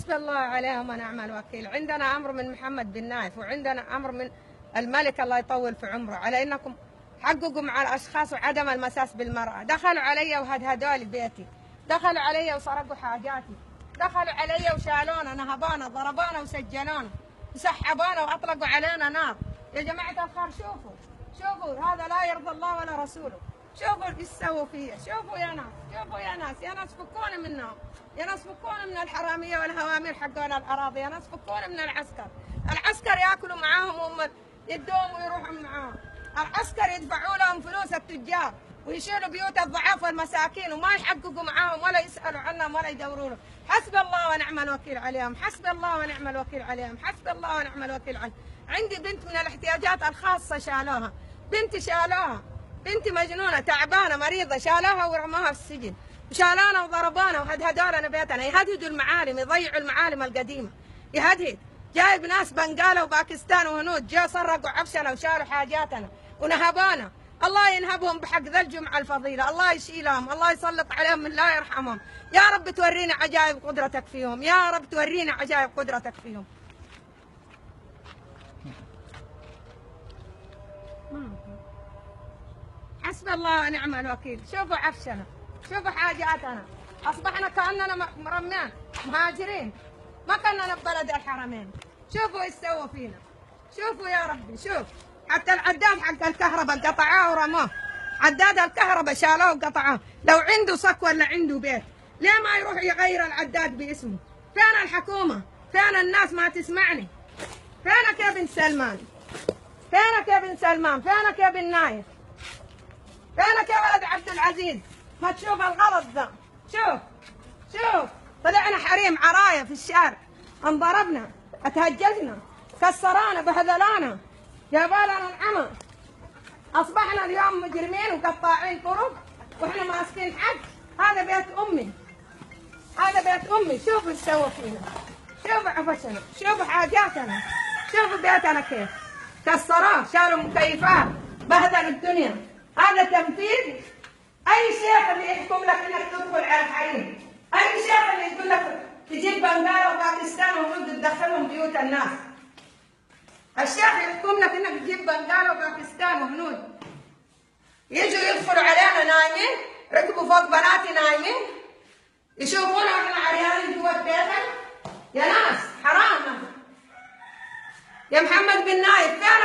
حسبي الله عليهم ونعم الوكيل. عندنا امر من محمد بن نايف وعندنا امر من الملك الله يطول في عمره على انكم حققوا مع الاشخاص وعدم المساس بالمراه. دخلوا علي وهدهدوا لي بيتي، دخلوا علي وسرقوا حاجاتي، دخلوا علي وشالونا، نهبونا، ضربونا وسجنونا وسحبونا واطلقوا علينا نار. يا جماعه الخير شوفوا هذا لا يرضى الله ولا رسوله. شوفوا ايش سووا فيا، شوفوا يا ناس، شوفوا يا ناس فكونا منهم، يا ناس فكونا من الحراميه والهوامير حقون الاراضي، يا ناس فكونا من العسكر ياكلوا معاهم وهم يدوهم ويروحوا معاهم، العسكر يدفعوا لهم فلوس التجار ويشيلوا بيوت الضعاف والمساكين وما يحققوا معاهم ولا يسالوا عنهم ولا يدوروا لهم. حسبي الله ونعم الوكيل عليهم، حسبي الله ونعم الوكيل عليهم، حسبي الله ونعم الوكيل عليهم. عندي بنت من الاحتياجات الخاصه شالوها، بنتي شالوها، بنتي مجنونه تعبانه مريضه شالوها ورموها في السجن، وشالونا وضربونا وهدهدوا لنا بيتنا، يهددوا المعالم، يضيعوا المعالم القديمه، يهدد. جايب ناس بنغالا وباكستان وهنود جو سرقوا عفشنا وشالوا حاجاتنا ونهبونا. الله ينهبهم بحق ذا الجمعه الفضيله، الله يشيلهم، الله يسلط عليهم من لا يرحمهم. يا رب تورينا عجائب قدرتك فيهم، يا رب تورينا عجائب قدرتك فيهم. حسبي الله ونعم الوكيل. شوفوا عفشنا، شوفوا حاجاتنا، اصبحنا كاننا مرمين مهاجرين، ما كنا ببلد الحرمين. شوفوا ايش سووا فينا، شوفوا يا ربي، شوف حتى العداد حق الكهرباء قطعوه ورموه، عداد الكهرباء شالوه وقطعوه. لو عنده صك ولا عنده بيت ليه ما يروح يغير العداد باسمه؟ فين الحكومه؟ فين الناس ما تسمعني؟ فينك يا بن سلمان؟ فينك يا بن سلمان؟ فينك يا بن نايف؟ فينك يا ولد عبد العزيز؟ ما تشوف الغلط ذا، شوف طلعنا حريم عرايا في الشارع، انضربنا، اتهججنا، كسرانا، بهذلانا، جابالنا العمى، اصبحنا اليوم مجرمين وقطاعين طرق واحنا ماسكين حق. هذا بيت امي، هذا بيت امي، شوفوا ايش سووا فينا، شوفوا عفشنا، شوفوا حاجاتنا، شوفوا بيتنا كيف كسروه، شالوا مكيفات، بهدلوا الدنيا. هذا تمثيل. اي شيخ اللي يحكم لك انك تدخل على الحريم، اي شيخ اللي يقول لك تجيب بنغالا وباكستان وهنود تدخلهم بيوت الناس، الشيخ يحكم لك انك تجيب بنغالا وباكستان وهنود يجوا يدخلوا علينا نايمين، ركبوا فوق بناتي نايمين، يشوفونا واحنا عريانين جوا بيتنا. يا ناس حرام. يا محمد بن نايف فين